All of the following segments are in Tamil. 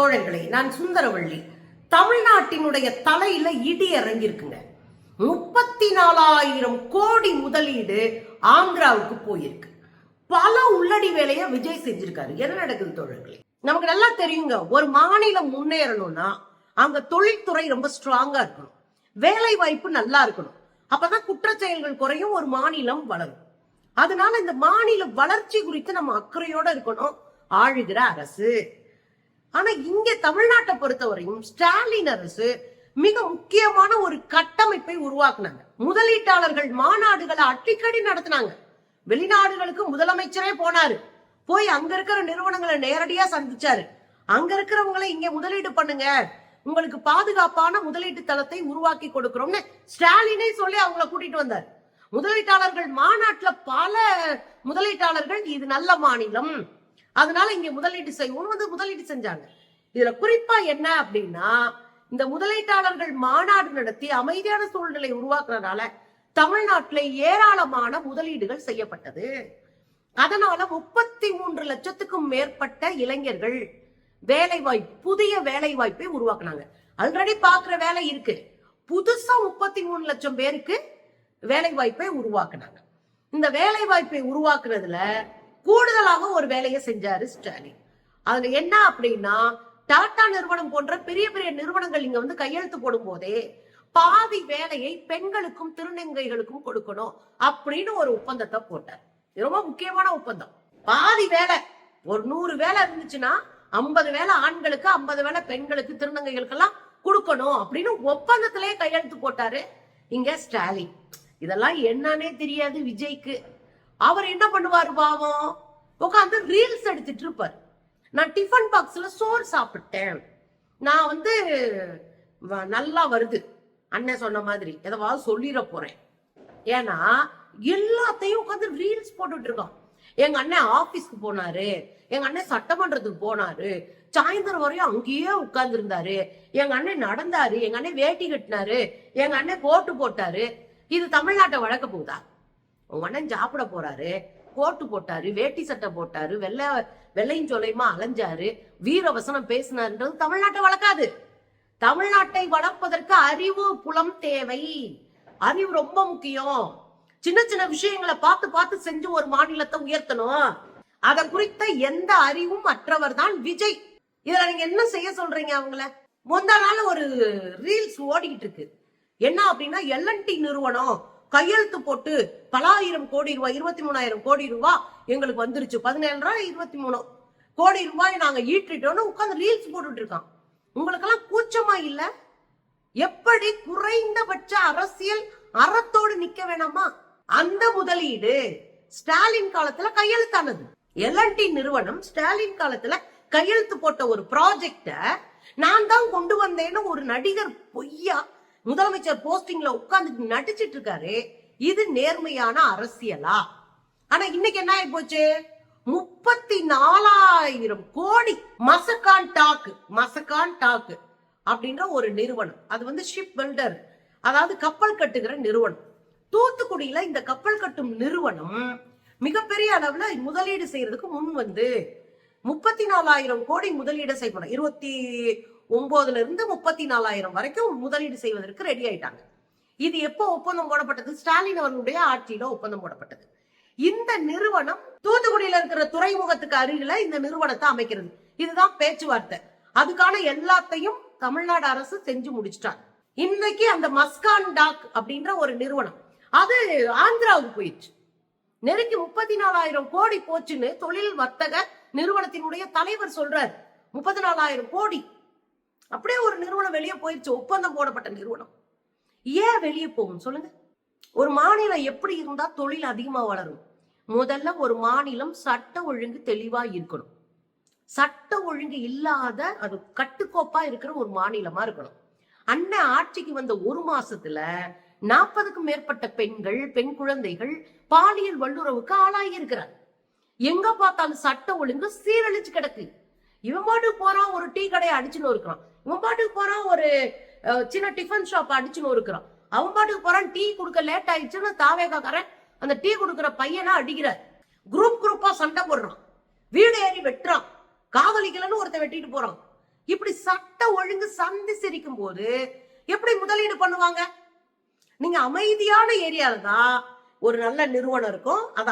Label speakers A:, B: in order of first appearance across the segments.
A: தோழர்களே, நான் சுந்தரவள்ளி. தமிழ்நாட்டினுடைய தலையில இடி இறங்கியிருக்குங்க. 34,000 கோடி முதலீடு ஆந்திராவுக்கு போயிருக்கு. பல உள்ளடி வேலையை விஜய் செஞ்சிருக்காரு. என்ன நடக்குது தோழர்களே? நமக்கு நல்லா தெரியுங்க, ஒரு மாநிலம் முன்னேறணும்னா அங்க தொழில்துறை ரொம்ப ஸ்ட்ராங்கா இருக்கணும், வேலை வாய்ப்பு நல்லா இருக்கணும். அப்பதான் குற்றச்செயல்கள் குறையும், ஒரு மாநிலம் வளரும். அதனால இந்த மாநில வளர்ச்சி குறித்து நம்ம அக்கறையோட இருக்கணும் ஆளுகிற அரசு. ஆனா இங்க தமிழ்நாட்டை பொறுத்தவரையும் ஸ்டாலின் அரசு மிக முக்கியமான ஒரு கட்டமைப்பை உருவாக்குனாங்க. முதலீட்டாளர்கள் மாநாடுகளை அடிக்கடி நடத்தினாங்க. வெளிநாடுகளுக்கு முதலமைச்சரே போனாரு, போய் அங்க இருக்கிற நிறுவனங்களை நேரடியா சந்திச்சாரு. அங்க இருக்கிறவங்களை இங்க முதலீடு பண்ணுங்க, உங்களுக்கு பாதுகாப்பான முதலீட்டு தளத்தை உருவாக்கி கொடுக்கிறோம்னு ஸ்டாலினே சொல்லி அவங்கள கூட்டிட்டு வந்தார். முதலீட்டாளர்கள் மாநாட்டுல பல முதலீட்டாளர்கள் இது நல்ல மாநிலம், அதனால இங்க முதலீடு செய்வோம் வந்து முதலீடு செஞ்சாங்க. இதுல குறிப்பா என்ன அப்படின்னா, இந்த முதலீட்டாளர்கள் மாநாடு நடத்தி அமைதியான சூழ்நிலை உருவாக்குறதுனால தமிழ்நாட்டில ஏராளமான முதலீடுகள் செய்யப்பட்டது. அதனால 33 லட்சத்துக்கும் மேற்பட்ட இளைஞர்கள் வேலை வாய்ப்பு, புதிய வேலை வாய்ப்பை உருவாக்குனாங்க. ஆல்ரெடி பாக்குற வேலை இருக்கு, புதுசா 33 லட்சம் பேருக்கு வேலை வாய்ப்பை உருவாக்குனாங்க. இந்த வேலை வாய்ப்பை உருவாக்குறதுல கூடுதலாக ஒரு வேலையை செஞ்சாரு ஸ்டாலின். அதுல என்ன அப்படின்னா, டாடா நிறுவனம் போன்ற பெரிய பெரிய நிறுவனங்கள் இங்க வந்து கையெழுத்து போடும் போதே பாதி வேலையை பெண்களுக்கும் திருநங்கைகளுக்கும் கொடுக்கணும் அப்படின்னு ஒரு ஒப்பந்தத்தை போட்டார். ரொம்ப முக்கியமான ஒப்பந்தம். பாதி வேலை, ஒரு 100 வேலை இருந்துச்சுன்னா 50 வேலை ஆண்களுக்கு, 50 வேலை பெண்களுக்கு, திருநங்கைகளுக்கு எல்லாம் கொடுக்கணும் அப்படின்னு ஒப்பந்தத்திலே கையெழுத்து போட்டாரு இங்க ஸ்டாலின். இதெல்லாம் என்னன்னே தெரியாது விஜய்க்கு. அவர் என்ன பண்ணுவாரு பாவம், உட்காந்து ரீல்ஸ் எடுத்துட்டு இருப்பார். நான் டிஃபன் பாக்ஸ்ல சோறு சாப்பிட்டேன், நான் வந்து நல்லா வருது, அண்ணன் சொன்ன மாதிரி எதாவது சொல்லிட போறேன். ஏன்னா எல்லாத்தையும் உட்காந்து ரீல்ஸ் போட்டுட்டு இருக்கோம். எங்க அண்ணன் ஆபீஸ்க்கு போனாரு, எங்க அண்ணன் சட்டமன்றத்துக்கு போனாரு, சாயந்தரம் வரையும் அங்கேயே உட்கார்ந்து இருந்தாரு, எங்க அண்ணன் நடந்தாரு, எங்க அண்ணன் வேட்டி கட்டினாரு, எங்க அண்ணன் கோட்டு போட்டாரு. இது தமிழ்நாட்டை வளர்க்க போகுதா? உங்க அண்ணன் சாப்பிட போறாரு, கோட்டு போட்டாரு, வேட்டி சட்டை போட்டாரு, வெள்ளையும் சொல்லையுமா அலைஞ்சாரு, வீரவசனம் பேசினாருன்றது தமிழ்நாட்டை வளர்க்காது. தமிழ்நாட்டை வளர்ப்பதற்கு அறிவு புலம் தேவை. அறிவு ரொம்ப முக்கியம். சின்ன சின்ன விஷயங்களை பார்த்து பார்த்து செஞ்சு ஒரு மாநிலத்தை உயர்த்தணும். அதை குறித்த எந்த அறிவும் அற்றவர் தான் விஜய். இதுல நீங்க என்ன செய்ய சொல்றீங்க? அவங்கள முந்தா நாள் ஒரு ரீல்ஸ் ஓடிக்கிட்டு இருக்கு. என்ன அப்படின்னா, எல்என்டி நிறுவனம் கையெழுத்து போட்டு பல ஆயிரம் கோடி ரூபாய், 23,000 கோடி ரூபாய் எங்களுக்கு வந்துருச்சு, 17,23 கோடி ரூபாய் நாங்க ஈட்டிட்டோம்னு உட்கார்ந்து ரீல்ஸ் போட்டுட்டு இருக்கான். உங்களுக்கெல்லாம் கூச்சமா இல்ல? எப்படி குறைந்தபட்ச அரசியல் அறத்தோடு நிக்க வேணாமா? அந்த முதலீடு ஸ்டாலின் காலத்துல கையெழுத்தானது. எல்என்டி நிறுவனம் ஸ்டாலின் காலத்துல கையெழுத்து போட்ட ஒரு ப்ராஜெக்ட நான் தான் கொண்டு வந்தேன்னு ஒரு நடிகர் பொய்யா முதலமைச்சர் போஸ்டிங்ல உட்கார்ந்து நடிச்சிட்டு இருக்காரு. இது நேர்மையான அரசியலா? ஆனா இன்னைக்கு என்ன ஆகி போச்சு, 34,000 கோடி மசகான் டாக் அப்படின்ற ஒரு நிறுவனம். அது வந்து ஷிப் பில்டர், அதாவது கப்பல் கட்டுகிற நிறுவனம். தூத்துக்குடியில இந்த கப்பல் கட்டும் நிறுவனம் மிகப்பெரிய அளவுல முதலீடு செய்யறதுக்கு முன் வந்து 34,000 கோடி முதலீடு செய்யப்படும். 29 இருந்து 34,000 வரைக்கும் முதலீடு செய்வதற்கு ரெடி ஆயிட்டாங்க. இது எப்போ ஒப்பந்தம் போடப்பட்டது? ஸ்டாலின் அவர்களுடைய ஆட்சியில ஒப்பந்தம் போடப்பட்டது. இந்த நிறுவனம் தூத்துக்குடியில இருக்கிற துறைமுகத்துக்கு அருகில இந்த நிறுவனத்தை அமைக்கிறது. இதுதான் பேச்சுவார்த்தை. அதுக்கான எல்லாத்தையும் தமிழ்நாடு அரசு செஞ்சு முடிச்சிட்டாங்க. இன்னைக்கு அந்த மஸ்கான் டாக் அப்படின்ற ஒரு நிறுவனம் அது ஆந்திராவுக்கு போயிடுச்சு. நெருக்கி 34,000 கோடி போச்சுன்னு தொழில் வர்த்தக நிறுவனத்தினுடைய தலைவர் சொல்றாரு. 34,000 கோடி அப்படியே ஒரு நிறுவனம் வெளியே போயிடுச்சு, ஒப்பந்தம் போடப்பட்ட நிறுவனம். ஏன் வெளியே போகும் சொல்லுங்க? ஒரு மாநிலம் எப்படி இருந்தா தொழில் அதிகமா வளரும்? முதல்ல ஒரு மாநிலம் சட்ட ஒழுங்கு தெளிவா இருக்கணும். சட்ட ஒழுங்கு இல்லாத, அது கட்டுக்கோப்பா இருக்கிற ஒரு மாநிலமா இருக்கணும். அண்ணன் ஆட்சிக்கு வந்த 1 மாசத்துல 40க்கும் மேற்பட்ட பெண்கள், பெண் குழந்தைகள் பாலியல் வல்லுறவுக்கு ஆளாகி இருக்கிறார். எங்க பார்த்தாலும் சட்ட ஒழுங்கு சீரழிச்சு கிடக்கு. இவன் பாட்டுக்கு போறான், ஒரு டீ கடையை அடிச்சுன்னு இருக்கிறான். இவன் பாட்டுக்கு போறான், ஒரு சின்ன டிஃபன் ஷாப் அடிச்சுன்னு இருக்கிறான். அவன் பாட்டுக்கு போறான், டீ கொடுக்க லேட் ஆயிடுச்சுன்னு தாவேகாரன் அந்த டீ கொடுக்குற பையனா அடிக்கிறார். குரூப்பா சண்டை போடுறான், வீடு ஏறி வெட்டுறான், காதலிக்கலன்னு ஒருத்த வெட்டிட்டு போறான். இப்படி சட்ட ஒழுங்கு சந்தி சிரிக்கும் போது எப்படி முதலீடு பண்ணுவாங்க? நீங்க அமைதியான ஏரியால தான் ஒரு நல்ல நிறுவனம் இருக்கும். அது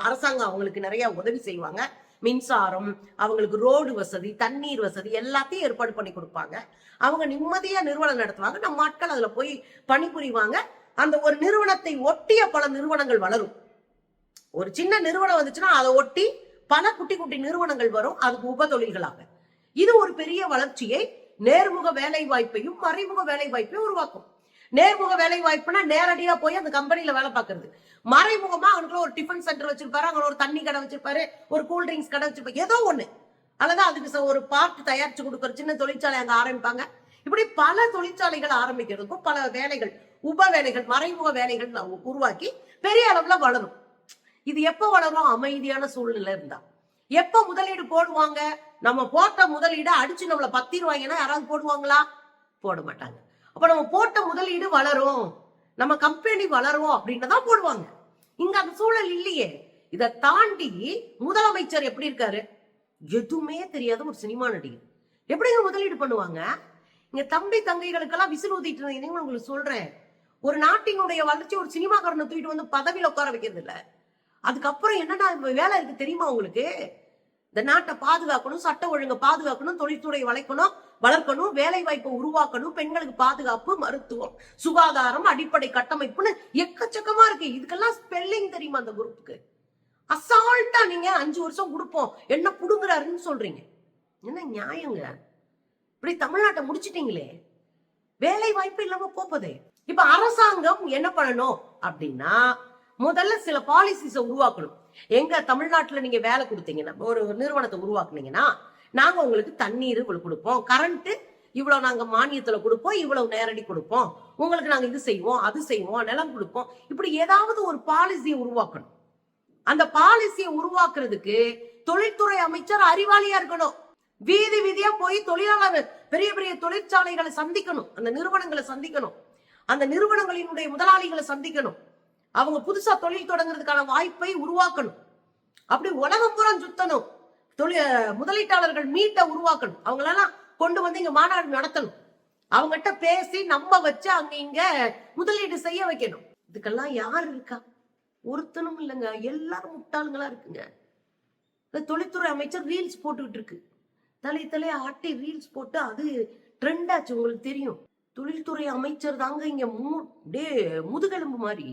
A: அரசாங்கம் அவங்களுக்கு நிறைய உதவி செய்வாங்க. மின்சாரம், அவங்களுக்கு ரோடு வசதி, தண்ணீர் வசதி எல்லாத்தையும் ஏற்பாடு பண்ணி கொடுப்பாங்க. அவங்க நிம்மதியா நிறுவனம் நடத்துவாங்க. நம்ம ஆட்கள் அதுல போய் பணிபுரிவாங்க. அந்த ஒரு நிறுவனத்தை ஒட்டிய பல நிறுவனங்கள் வளரும். ஒரு சின்ன நிறுவனம் வந்துச்சுன்னா அதை ஒட்டி பல குட்டி குட்டி நிறுவனங்கள் வரும், அதுக்கு உப தொழில்களாக. இது ஒரு பெரிய வளர்ச்சியை, நேர்முக வேலை வாய்ப்பையும் மறைமுக வேலை வாய்ப்பையும் உருவாக்கும். நேர்முக வேலை வாய்ப்புனா நேரடியா போய் அந்த கம்பெனில வேலை பார்க்கறது. மறைமுகமா அவனுக்குள்ள ஒரு டிஃபன் சென்டர் வச்சிருப்பாரு, அங்க ஒரு தண்ணி கடை வச்சிருப்பாரு, ஒரு கூல் ட்ரிங்க்ஸ் கடை வச்சிருப்பாரு, ஏதோ ஒண்ணு. அல்லது அதுக்கு ஒரு பார்ட் தயாரிச்சு கொடுக்குற சின்ன தொழிற்சாலை அங்க ஆரம்பிப்பாங்க. இப்படி பல தொழிற்சாலைகள் ஆரம்பிக்கிறதுக்கும் பல வேலைகள், உப வேலைகள், மறைமுக வேலைகள் உருவாக்கி பெரிய அளவுல வளரும். இது எப்ப வளரும்? அமைதியான சூழ்நிலை இருந்தா. எப்ப முதலீடு போடுவாங்க? நம்ம போட்ட முதலீடு அடிச்சு நம்மள பத்திருவாங்கன்னா யாராவது போடுவாங்களா? போட மாட்டாங்க. அப்ப நம்ம போட்ட முதலீடு வளரும், நம்ம கம்பெனி வளரும் அப்படின்னு தான் போடுவாங்க. இங்க அந்த சூழல் இல்லையே. இதை தாண்டி முதலமைச்சர் எப்படி இருக்காரு? எதுவுமே தெரியாத ஒரு சினிமா நடிகர். எப்படிங்க முதலீடு பண்ணுவாங்க? இங்க தம்பி தங்கைகளுக்கெல்லாம் விசில் ஊதிட்டு இருந்தீங்க. உங்களுக்கு சொல்றேன், ஒரு நாட்டினுடைய வளர்ச்சி ஒரு சினிமாக்காரனை தூக்கிட்டு வந்து பதவியில உட்கார வைக்கிறது இல்ல. அதுக்கப்புறம் என்னன்னா வேலை இருக்கு தெரியுமா உங்களுக்கு? இந்த நாட்டை பாதுகாக்கணும், சட்ட ஒழுங்கை பாதுகாக்கணும், தொழில்துறை வளர்க்கணும், வேலை வாய்ப்பை உருவாக்கணும், பெண்களுக்கு பாதுகாப்பு, மருத்துவம், சுகாதாரம், அடிப்படை கட்டமைப்புன்னு எக்கச்சக்கமா இருக்கு. இதுக்கெல்லாம் ஸ்பெல்லிங் தெரியுமா அந்த குரூப்புக்கு? அசால்ட்டா நீங்க 5 வருஷம் கொடுப்போம் என்ன புடுங்குறாருன்னு சொல்றீங்க. என்ன நியாயங்க? இப்படி தமிழ்நாட்டை முடிச்சிட்டீங்களே, வேலை வாய்ப்பு இல்லாம போப்பதே. இப்ப அரசாங்கம் என்ன பண்ணணும் அப்படின்னா, முதல்ல சில பாலிசிஸை உருவாக்கணும். எங்க தமிழ்நாட்டுல நீங்க வேலை கொடுத்தீங்கன்னா, ஒரு நிறுவனத்தை உருவாக்குனீங்கன்னா நாங்க உங்களுக்கு தண்ணீர் இவ்வளவு கொடுப்போம், கரண்ட் இவ்வளவு நாங்க மானியத்துல கொடுப்போம், இவ்வளவு நேரடி கொடுப்போம், உங்களுக்கு நாங்க இது செய்வோம், அது செய்வோம், நிலம் கொடுப்போம். இப்படி ஏதாவது ஒரு பாலிசியை உருவாக்கணும். அந்த பாலிசியை உருவாக்குறதுக்கு தொழில்துறை அமைச்சர் அறிவாளியா இருக்கணும். வீதி வீதியா போய் தொழிலாளர் பெரிய பெரிய தொழிற்சாலைகளை சந்திக்கணும், அந்த நிறுவனங்களை சந்திக்கணும், அந்த நிறுவனங்களினுடைய முதலாளிகளை சந்திக்கணும், அவங்க புதுசா தொழில் தொடங்குறதுக்கான வாய்ப்பை உருவாக்கணும். அப்படி உலகம் பூரா சுத்தணும், முதலீட்டாளர்கள் மீட்ட உருவாக்கணும், அவங்களெல்லாம் கொண்டு வந்து இங்க மாநாடு நடத்தணும், அவங்ககிட்ட பேசி நம்ப வச்சு அங்க இங்க முதலீடு செய்ய வைக்கணும். இதுக்கெல்லாம் யார் இருக்கா? ஒருத்தனும் இல்லைங்க, எல்லாரும் முட்டாளுங்களா இருக்குங்க. தொழில்துறை அமைச்சர் ரீல்ஸ் போட்டுக்கிட்டு இருக்கு, தலைய ஆட்டி ரீல்ஸ் போட்டு அது ட்ரெண்ட் ஆச்சு. உங்களுக்கு தெரியும், தொழில்துறை அமைச்சர் தாங்க இங்க முதுகெலும்பு மாதிரி.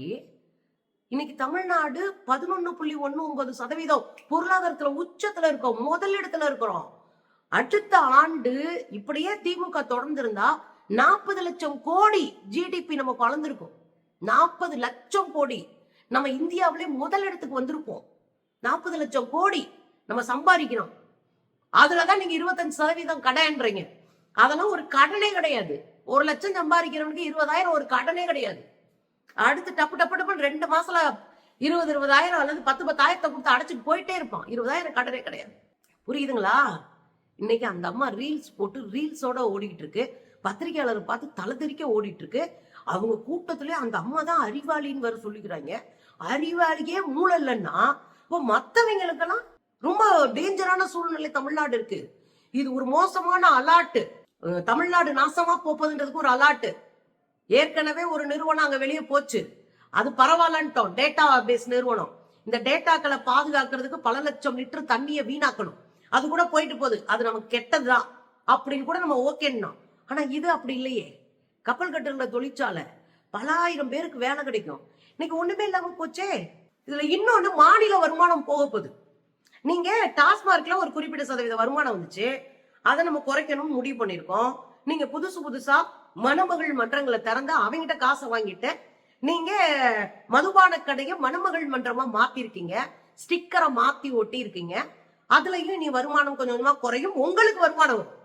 A: இன்னைக்கு தமிழ்நாடு 11.19% பொருளாதாரத்துல உச்சத்துல இருக்கோம், முதல் இடத்துல இருக்கிறோம். அடுத்த ஆண்டு இப்படியே திமுக தொடர்ந்து இருந்தா 40 லட்சம் கோடி ஜிடிபி நம்ம வளர்ந்துருக்கோம். 40 லட்சம் கோடி நம்ம இந்தியாவிலே முதல் இடத்துக்கு வந்திருப்போம். 40 லட்சம் கோடி நம்ம சம்பாதிக்கணும். அதுலதான் நீங்க 25% கடன்றீங்க. அதெல்லாம் ஒரு கடனே கிடையாது. 1 லட்சம் சம்பாதிக்கிறவனுக்கு 20,000 ஒரு கடனே கிடையாது. அடுத்து டப்பு டப்பு டப்புன்னு 2 மாசத்துல 20,000 அல்லது 10,000 கொடுத்து அடைச்சிட்டு போயிட்டே இருப்பான். 20,000 கடனே கிடையாது. புரியுதுங்களா? இன்னைக்கு அந்த அம்மா ரீல்ஸ் போட்டு ரீல்ஸோட ஓடிக்கிட்டு இருக்கு. பத்திரிகையாளர் பார்த்து தலை தெறிக்க ஓடிட்டு இருக்கு. அவங்க கூட்டத்திலே அந்த அம்மா தான் அறிவாளின்னு வேற சொல்லிக்கிறாங்க. அறிவாளியே மூளை இல்லைன்னா இப்போ மத்தவங்களுக்கெல்லாம் ரொம்ப டேஞ்சரான சூழ்நிலை தமிழ்நாடு இருக்கு. இது ஒரு மோசமான அலாட்டு. தமிழ்நாடு நாசமா போப்பதுன்றதுக்கு ஒரு அலாட்டு. ஏற்கனவே ஒரு நிறுவனம் அங்க வெளியே போச்சு, அது பரவாயில்லன்ட்டோம். டேட்டா பேஸ் நிறுவனம். இந்த டேட்டாக்களை பாதுகாக்கிறதுக்கு பல லட்சம் லிட்டர் தண்ணியை வீணாக்கணும், அது கூட போயிட்டு போகுது, அது நமக்கு கெட்டதுதான் அப்படின்னு கூட நம்ம ஓகேன்னா. ஆனா இது அப்படி இல்லையே. கப்பல் கட்டுற தொழிற்சாலை, பல ஆயிரம் பேருக்கு வேலை கிடைக்கும். இன்னைக்கு ஒண்ணுமே இல்லாம போச்சே. இதுல இன்னொன்னு மாநில வருமானம் போக போகுது. நீங்க டாஸ்மார்க்ல ஒரு குறிப்பிட்ட சதவீத வருமானம் வந்துச்சு, அதை நம்ம குறைக்கணும்னு முடிவு பண்ணிருக்கோம். நீங்க புதுசா மணமகள் மன்றங்களை திறந்து அவங்கிட்ட காசை வாங்கிட்டு நீங்க மதுபான கடையை மணமகள் மன்றமா மாத்திருக்கீங்க, ஸ்டிக்கரை மாத்தி ஒட்டி இருக்கீங்க. அதுலயும் நீ வருமானம் கொஞ்சம் கொஞ்சமா குறையும், உங்களுக்கு வருமானம் வரும்,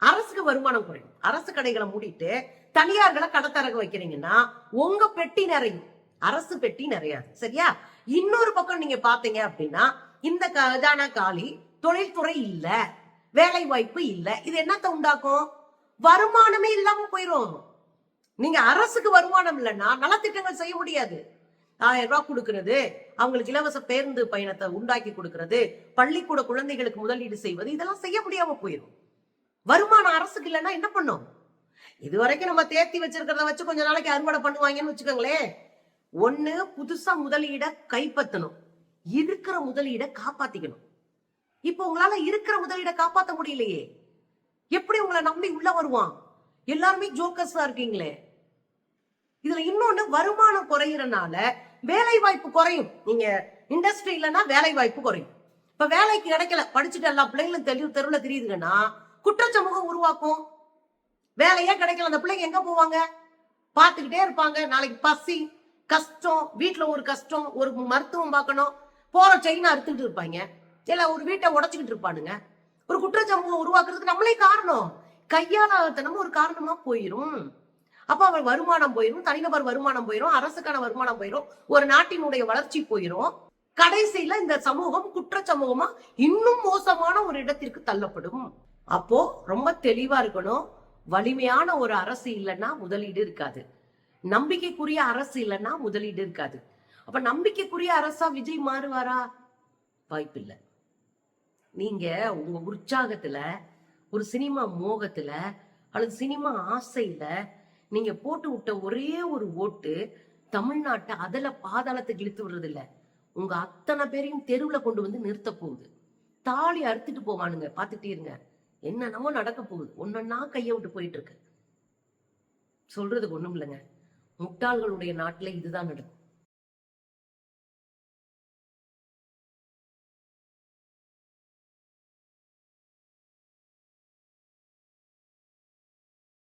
A: அரசுக்கு வருமானம் குறையும். அரசு கடைகளை மூடிட்டு தனியார்களை கடத்தரக வைக்கிறீங்கன்னா உங்க பெட்டி நிறையும், அரசு பெட்டி நிறையாது. சரியா? இன்னொரு பக்கம் நீங்க பாத்தீங்க அப்படின்னா இந்த கஜானா காலி, தொழில்துறை இல்ல, வேலை வாய்ப்பு இல்ல. இது என்னத்த உண்டாக்கும்? வருமானமே இல்லாம போயிரும். நீங்க அரசுக்கு வருமானம் இல்லைன்னா நலத்திட்டங்கள் செய்ய முடியாது. 1000 ரூபாய் கொடுக்கறது, அவங்களுக்கு இலவச பேருந்து பயணத்தை உண்டாக்கி கொடுக்கறது, பள்ளிக்கூட குழந்தைகளுக்கு முதலீடு செய்வது, இதெல்லாம் செய்ய முடியாம போயிடும். வருமானம் அரசுக்கு இல்லைன்னா என்ன பண்ணும்? இது வரைக்கும் நம்ம தேத்தி வச்சிருக்கிறத வச்சு கொஞ்ச நாளைக்கு அறுவடை பண்ணுவாங்கன்னு வச்சுக்கோங்களேன். ஒண்ணு புதுசா முதலீட கைப்பற்றணும், இருக்கிற முதலீட காப்பாத்திக்கணும். இப்ப உங்களால இருக்கிற முதலீட காப்பாத்த முடியலையே, எப்படி உங்களை நம்பி உள்ள வருவான்? எல்லாருமே ஜோக்கர்ஸா இருக்கீங்களே. இதுல இன்னொன்னு, வருமானம் குறையறனால வேலை வாய்ப்பு குறையும். நீங்க இண்டஸ்ட்ரி இல்லைன்னா வேலை வாய்ப்பு குறையும். இப்ப வேலைக்கு கிடைக்கல, படிச்சுட்டு எல்லா பிள்ளைங்களும் தெருவுல தெரியுதுங்கன்னா குற்றச்சமூகம் உருவாக்கும். வேலையே கிடைக்கல, அந்த பிள்ளைங்க எங்க போவாங்க? பார்த்துக்கிட்டே இருப்பாங்க. நாளைக்கு பசி, கஷ்டம், வீட்டுல ஒரு கஷ்டம், ஒரு மருத்துவம் பார்க்கணும், போற செயினை அறுத்துக்கிட்டு இருப்பாங்க, இல்ல ஒரு வீட்டை உடைச்சுக்கிட்டு இருப்பானுங்க. ஒரு குற்றச்சமூகம் உருவாக்குறதுக்கு நம்மளே காரணம், கையாளாதனமும் ஒரு காரணமா போயிரும். அப்ப அவர் வருமானம் போயிரும், தனிநபர் வருமானம் போயிரும், அரசுக்கான வருமானம் போயிரும், ஒரு நாட்டினுடைய வளர்ச்சி போயிரும். கடைசியில இந்த சமூகம் குற்ற சமூகமா இன்னும் மோசமான ஒரு இடத்திற்கு தள்ளப்படும். அப்போ ரொம்ப தெளிவா இருக்கணும். வலிமையான ஒரு அரசு இல்லைன்னா முதலீடு இருக்காது, நம்பிக்கைக்குரிய அரசு இல்லைன்னா முதலீடு இருக்காது. அப்ப நம்பிக்கைக்குரிய அரசா விஜய் மாறுவாரா? வாய்ப்பில்லை. நீங்க உங்க உற்சாகத்துல, ஒரு சினிமா மோகத்துல அல்லது சினிமா ஆசையில நீங்க போட்டு விட்ட ஒரே ஒரு ஓட்டு தமிழ்நாட்டை அதல பாதாளத்துக்கு இழுத்து விடுறது இல்ல, உங்க அத்தனை பேரையும் தெருவுல கொண்டு வந்து நிறுத்த போகுது. தாலி அறுத்துட்டு போவானுங்க, பாத்துட்டே இருங்க. என்னென்னமோ நடக்க போகுது, ஒன்னொன்னா கைய விட்டு போயிட்டு இருக்கு. சொல்றதுக்கு ஒண்ணும் இல்லைங்க, முட்டாள்களுடைய நாட்டுல இதுதான் நடக்கும்.